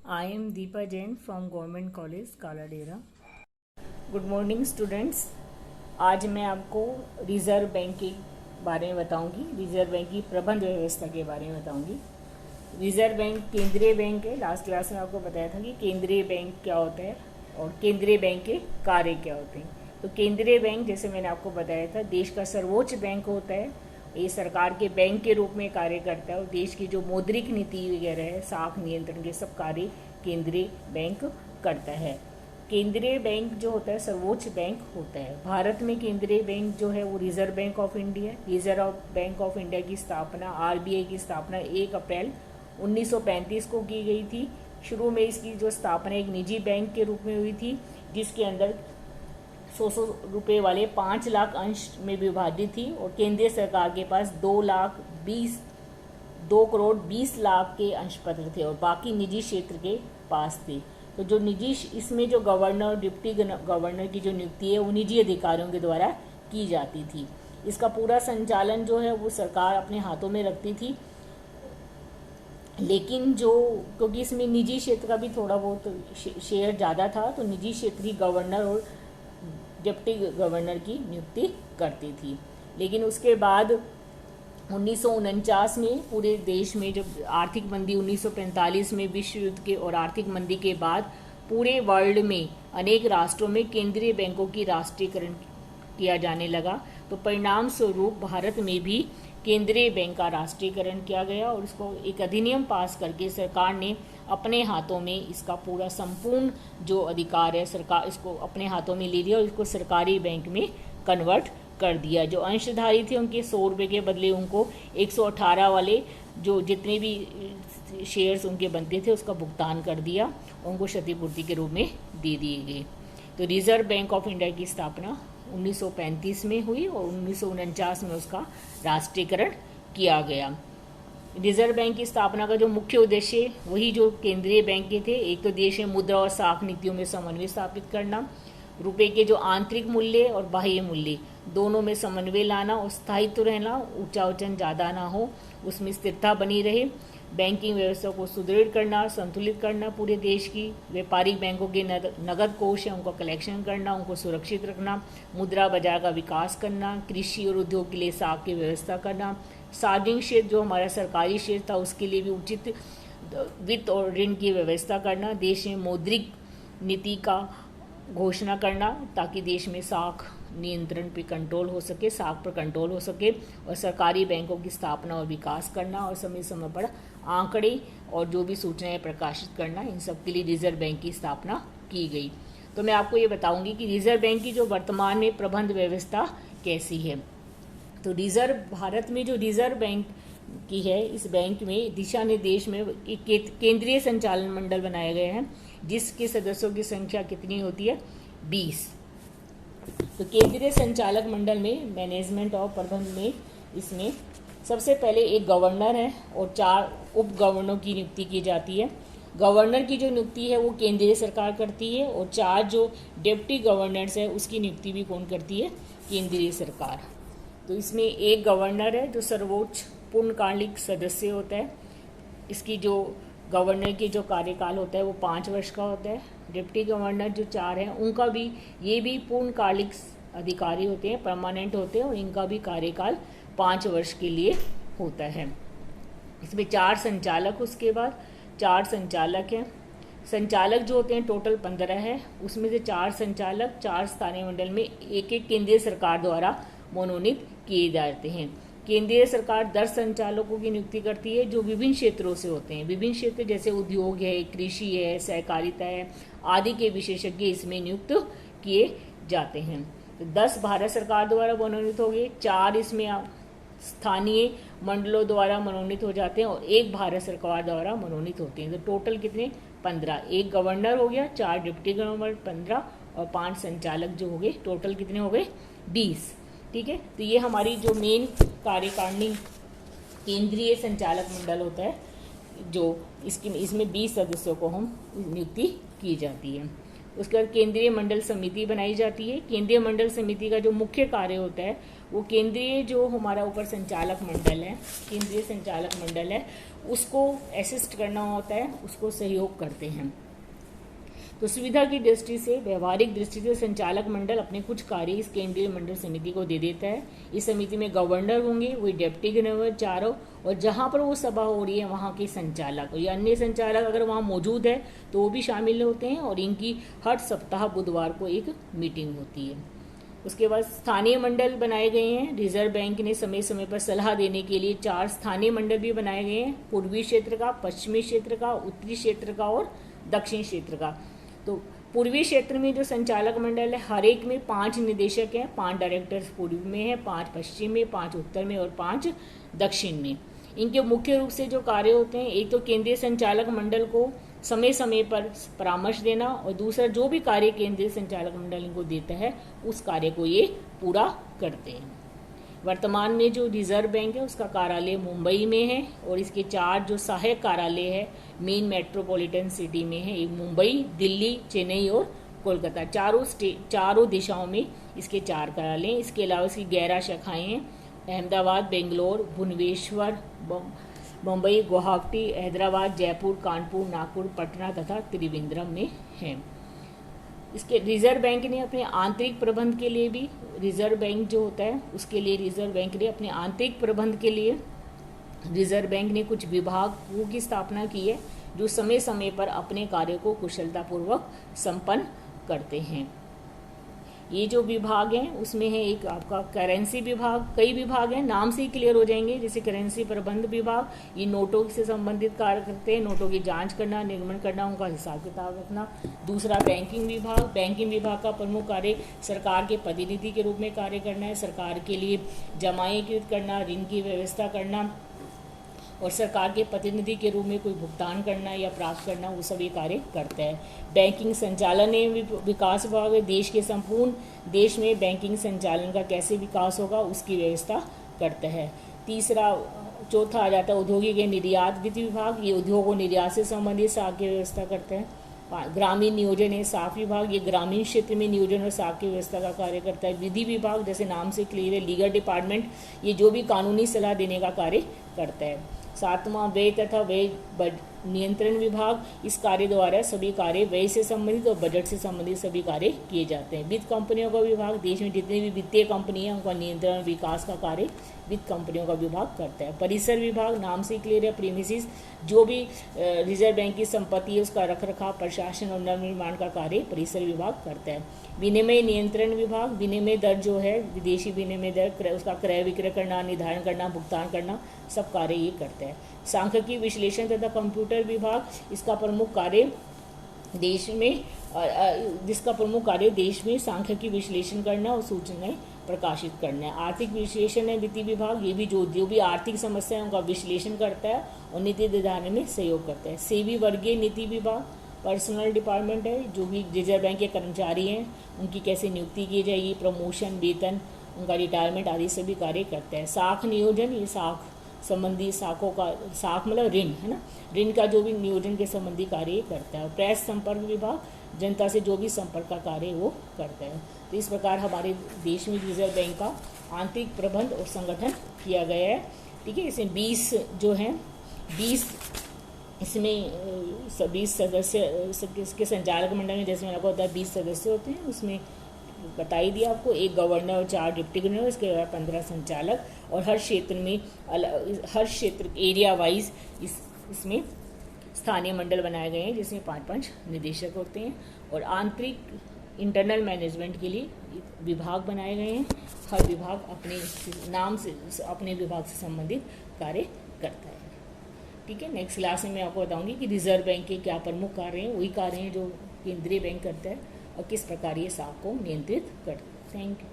I am Deepa Jain from Government College Kaladera. Good morning students. आज मैं आपको reserve bank के बारे में बताऊंगी, रिजर्व बैंक की प्रबंध व्यवस्था के बारे में बताऊंगी। रिजर्व बैंक केंद्रीय बैंक है। लास्ट क्लास में आपको बताया था कि केंद्रीय बैंक क्या होता है और केंद्रीय बैंक के कार्य क्या होते हैं। तो केंद्रीय बैंक, जैसे मैंने आपको बताया था, देश का सर्वोच्च बैंक होता है। ये सरकार के बैंक के रूप में कार्य करता है और देश की जो मौद्रिक नीति वगैरह है, साख नियंत्रण के सब कार्य केंद्रीय बैंक करता है। केंद्रीय बैंक जो होता है सर्वोच्च बैंक होता है। भारत में केंद्रीय बैंक जो है वो reserve bank of India. Reserve bank of India की स्थापना, आरबीआई की स्थापना 1 अप्रैल 1935 को की गई थी। शुरू में इसकी जो स्थापना एक निजी बैंक के रूप में हुई थी, जिसके अंदर 100 रुपये वाले 5 लाख अंश में विभाजित थी और केंद्रीय सरकार के पास 2 करोड़ 20 लाख के अंश पत्र थे और बाकी निजी क्षेत्र के पास थे। तो जो निजी, इसमें जो गवर्नर, डिप्टी गवर्नर की जो नियुक्ति है वो निजी अधिकारियों के द्वारा की जाती थी। इसका पूरा संचालन जो है वो सरकार अपने हाथों में रखती थी। लेकिन क्योंकि इसमें निजी क्षेत्र का भी थोड़ा बहुत शेयर ज़्यादा था, तो निजी क्षेत्र की गवर्नर और डिप्टी गवर्नर की नियुक्ति करती थी। लेकिन उसके बाद 1949 में पूरे देश में जब आर्थिक मंदी, 1945 में विश्व युद्ध के और आर्थिक मंदी के बाद पूरे वर्ल्ड में अनेक राष्ट्रों में केंद्रीय बैंकों की राष्ट्रीयकरण किया जाने लगा। तो परिणाम स्वरूप भारत में भी केंद्रीय बैंक का राष्ट्रीयकरण किया गया और इसको एक अधिनियम पास करके सरकार ने अपने हाथों में इसका पूरा संपूर्ण जो अधिकार है, सरकार इसको अपने हाथों में ले लिया और इसको सरकारी बैंक में कन्वर्ट कर दिया। जो अंशधारी थे उनके 100 रुपये के बदले उनको 118 वाले जो जितने भी शेयर्स उनके बनते थे उसका भुगतान कर दिया, उनको क्षतिपूर्ति के रूप में दे दिए गए। तो रिजर्व बैंक ऑफ इंडिया की स्थापना 1935 में हुई और 1949 में उसका राष्ट्रीयकरण किया गया। रिजर्व बैंक की स्थापना का जो मुख्य उद्देश्य वही जो केंद्रीय बैंक के थे, एक तो देश में मुद्रा और साख नीतियों में समन्वय स्थापित करना, रुपए के जो आंतरिक मूल्य और बाह्य मूल्य दोनों में समन्वय लाना और स्थायित्व रहना, ऊंचा उछन ज़्यादा ना हो, उसमें स्थिरता बनी रहे, बैंकिंग व्यवस्था को सुदृढ़ करना, संतुलित करना, पूरे देश की व्यापारिक बैंकों के नगद कोष है उनको कलेक्शन करना, उनको सुरक्षित रखना, मुद्रा बाजार का विकास करना, कृषि और उद्योग के लिए साख की व्यवस्था करना, सार्वजनिक क्षेत्र जो हमारा सरकारी क्षेत्र था उसके लिए भी उचित वित्त और ऋण की व्यवस्था करना, देश में मौद्रिक नीति का घोषणा करना ताकि देश में साख नियंत्रण पे कंट्रोल हो सके, साख पर कंट्रोल हो सके, और सरकारी बैंकों की स्थापना और विकास करना और समय समय पर आंकड़े और जो भी सूचनाएं प्रकाशित करना, इन सब के लिए रिजर्व बैंक की स्थापना की गई। तो मैं आपको ये बताऊंगी कि रिजर्व बैंक की जो वर्तमान में प्रबंध व्यवस्था कैसी है। तो भारत में जो रिजर्व बैंक की है, इस बैंक में दिशा निर्देश में एक केंद्रीय संचालन मंडल बनाया गया है जिसके सदस्यों की संख्या कितनी होती है, 20। तो केंद्रीय संचालक मंडल में मैनेजमेंट और प्रबंध में इसमें सबसे पहले एक गवर्नर है और 4 उप गवर्नरों की नियुक्ति की जाती है। गवर्नर की जो नियुक्ति है वो केंद्रीय सरकार करती है और 4 जो डिप्टी गवर्नर्स है उसकी नियुक्ति भी कौन करती है, केंद्रीय सरकार। तो इसमें एक गवर्नर है जो सर्वोच्च पूर्णकालिक सदस्य होता है। इसकी जो गवर्नर की जो कार्यकाल होता है वो 5 वर्ष का होता है। डिप्टी गवर्नर जो 4 हैं उनका भी, ये भी पूर्णकालिक अधिकारी होते हैं, परमानेंट होते हैं और इनका भी कार्यकाल 5 वर्ष के लिए होता है। इसमें 4 संचालक, उसके बाद 4 संचालक हैं। संचालक जो होते हैं टोटल 15 है, उसमें से 4 संचालक 4 स्थानीय मंडल में एक केंद्रीय सरकार द्वारा मनोनीत किए जाते हैं। केंद्रीय सरकार 10 संचालकों की नियुक्ति करती है जो विभिन्न क्षेत्रों से होते हैं। विभिन्न क्षेत्र जैसे उद्योग है, कृषि है, सहकारिता है आदि के विशेषज्ञ इसमें नियुक्त किए जाते हैं। तो 10 भारत सरकार द्वारा मनोनीत हो गए, 4 इसमें स्थानीय मंडलों द्वारा मनोनीत हो जाते हैं और 1 भारत सरकार द्वारा मनोनीत होते हैं। तो टोटल कितने, 15। एक गवर्नर हो गया, 4 डिप्टी गवर्नर 15 और 5 संचालक जो हो गए, टोटल कितने हो गए, 20। ठीक है। तो ये हमारी जो मेन कार्यकारिणी केंद्रीय संचालक मंडल होता है जो इसमें 20 सदस्यों को हम नियुक्ति की जाती है। उसके बाद केंद्रीय मंडल समिति बनाई जाती है। केंद्रीय मंडल समिति का जो मुख्य कार्य होता है वो केंद्रीय जो हमारा ऊपर संचालक मंडल है, केंद्रीय संचालक मंडल है, उसको असिस्ट करना होता है, उसको सहयोग करते हैं। तो सुविधा की दृष्टि से, व्यवहारिक दृष्टि से संचालक मंडल अपने कुछ कार्य इस केंद्रीय मंडल समिति को दे देता है। इस समिति में गवर्नर होंगे, वही डिप्टी गवर्नर चारों, और जहां पर वो सभा हो रही है वहां के संचालक या अन्य संचालक अगर वहां मौजूद है तो वो भी शामिल होते हैं, और इनकी हर सप्ताह बुधवार को एक मीटिंग होती है। उसके बाद स्थानीय मंडल बनाए गए हैं। रिजर्व बैंक ने समय समय पर सलाह देने के लिए 4 स्थानीय मंडल भी बनाए गए हैं, पूर्वी क्षेत्र का, पश्चिमी क्षेत्र का, उत्तरी क्षेत्र का और दक्षिण क्षेत्र का। तो पूर्वी क्षेत्र में जो संचालक मंडल है, हर एक में 5 निदेशक हैं, 5 डायरेक्टर्स पूर्व में हैं, 5 पश्चिम में, 5 उत्तर में और 5 दक्षिण में। इनके मुख्य रूप से जो कार्य होते हैं, एक तो केंद्रीय संचालक मंडल को समय समय पर परामर्श देना, और दूसरा जो भी कार्य केंद्रीय संचालक मंडल इनको देता है उस कार्य को ये पूरा करते हैं। वर्तमान में जो रिजर्व बैंक है उसका कार्यालय मुंबई में है, और इसके 4 जो सहायक कार्यालय है मेन मेट्रोपॉलिटन सिटी में है, एक मुंबई, दिल्ली, चेन्नई और कोलकाता। चारों दिशाओं में इसके 4 कार्यालय हैं। इसके अलावा इसकी 11 शाखाएं हैं, अहमदाबाद, बेंगलोर, भुवनेश्वर, मुंबई, गुवाहाटी, हैदराबाद, जयपुर, कानपुर, नागपुर, पटना तथा त्रिवेंद्रम में है। इसके रिजर्व बैंक ने अपने आंतरिक प्रबंध के लिए भी, रिजर्व बैंक जो होता है उसके लिए रिजर्व बैंक ने अपने आंतरिक प्रबंध के लिए रिजर्व बैंक ने कुछ विभागों की स्थापना की है जो समय समय पर अपने कार्य को कुशलतापूर्वक संपन्न करते हैं। ये जो विभाग हैं उसमें है एक आपका करेंसी विभाग, कई विभाग हैं, नाम से ही क्लियर हो जाएंगे। जैसे करेंसी प्रबंध विभाग, ये नोटों से संबंधित कार्य करते हैं, नोटों की जांच करना, निर्गमन करना, उनका हिसाब किताब रखना। दूसरा बैंकिंग विभाग, बैंकिंग विभाग का प्रमुख कार्य सरकार के प्रतिनिधि के रूप में कार्य करना है, सरकार के लिए जमाएं कृत करना, ऋण की व्यवस्था करना और सरकार के प्रतिनिधि के रूप में कोई भुगतान करना या प्राप्त करना, वो सभी कार्य करता है। बैंकिंग संचालन एवं विकास विभाग देश के संपूर्ण देश में बैंकिंग संचालन का कैसे विकास होगा उसकी व्यवस्था करता है। चौथा आ जाता है औद्योगिक निर्यात वित्त विभाग, ये उद्योग और निर्यात से संबंधित साख की व्यवस्था करता है। ग्रामीण नियोजन है साख विभाग, ये ग्रामीण क्षेत्र में नियोजन और साख की व्यवस्था का कार्य करता है। विधि विभाग, जैसे नाम से क्लियर है, लीगल डिपार्टमेंट, ये जो भी कानूनी सलाह देने का कार्य करता है। 7वां व्यय तथा व्यय नियंत्रण विभाग, इस कार्य द्वारा सभी कार्य व्यय से संबंधित और बजट से संबंधित सभी कार्य किए जाते हैं। वित्त कंपनियों का विभाग, देश में जितनी भी वित्तीय कंपनी है उनका नियंत्रण विकास का कार्य वित्त कंपनियों का विभाग करता है। परिसर विभाग, नाम से क्लियर है, प्रीमिसेस, जो भी रिजर्व बैंक की संपत्ति है उसका रखरखाव, प्रशासन और नवनिर्माण का कार्य परिसर विभाग करता है। विनिमय नियंत्रण विभाग, विनिमय दर जो है, विदेशी विनिमय दर, उसका क्रय विक्रय करना, निर्धारण करना, भुगतान करना, सब कार्य ये करता है। सांख्यिकी विश्लेषण तथा कंप्यूटर विभाग, इसका प्रमुख कार्य देश में सांख्यिकी विश्लेषण करना और सूचनाएं प्रकाशित करना है। आर्थिक विश्लेषण है वित्तीय विभाग, ये भी जो भी आर्थिक समस्या है उनका विश्लेषण करता है और नीति निर्धारण में सहयोग करता है। सेवी वर्गीय नीति विभाग, पर्सनल डिपार्टमेंट है, जो भी रिजर्व बैंक के कर्मचारी हैं उनकी कैसे नियुक्ति की जाएगी, प्रमोशन, वेतन, उनका रिटायरमेंट आदि सभी कार्य करता है। साख नियोजन, ये साख संबंधी साखों का, साख मतलब ऋण है ना, ऋण का जो भी नियोजन के संबंधी कार्य करता है। प्रेस संपर्क विभाग, जनता से जो भी संपर्क का कार्य वो करता है। तो इस प्रकार हमारे देश में रिजर्व बैंक का आंतरिक प्रबंध और संगठन किया गया है। ठीक है, इसमें 20 जो हैं 20 इसमें 20 सदस्य इसके संचालक मंडल में, जैसे मैंने आपको बताया 20 सदस्य होते हैं, उसमें बता ही दिया आपको, एक गवर्नर और 4 डिप्टी गवर्नर, इसके अलावा 15 संचालक, और हर क्षेत्र एरिया वाइज इसमें स्थानीय मंडल बनाए गए हैं जिसमें 5-5 निदेशक होते हैं, और आंतरिक इंटरनल मैनेजमेंट के लिए विभाग बनाए गए हैं। हर विभाग अपने नाम से अपने विभाग से संबंधित कार्य करता है। ठीक है, नेक्स्ट क्लास में मैं आपको बताऊंगी कि रिजर्व बैंक के क्या प्रमुख कार्य हैं, वही कार्य हैं जो केंद्रीय बैंक करता है और किस प्रकार ये साख को नियंत्रित करता है। Thank you.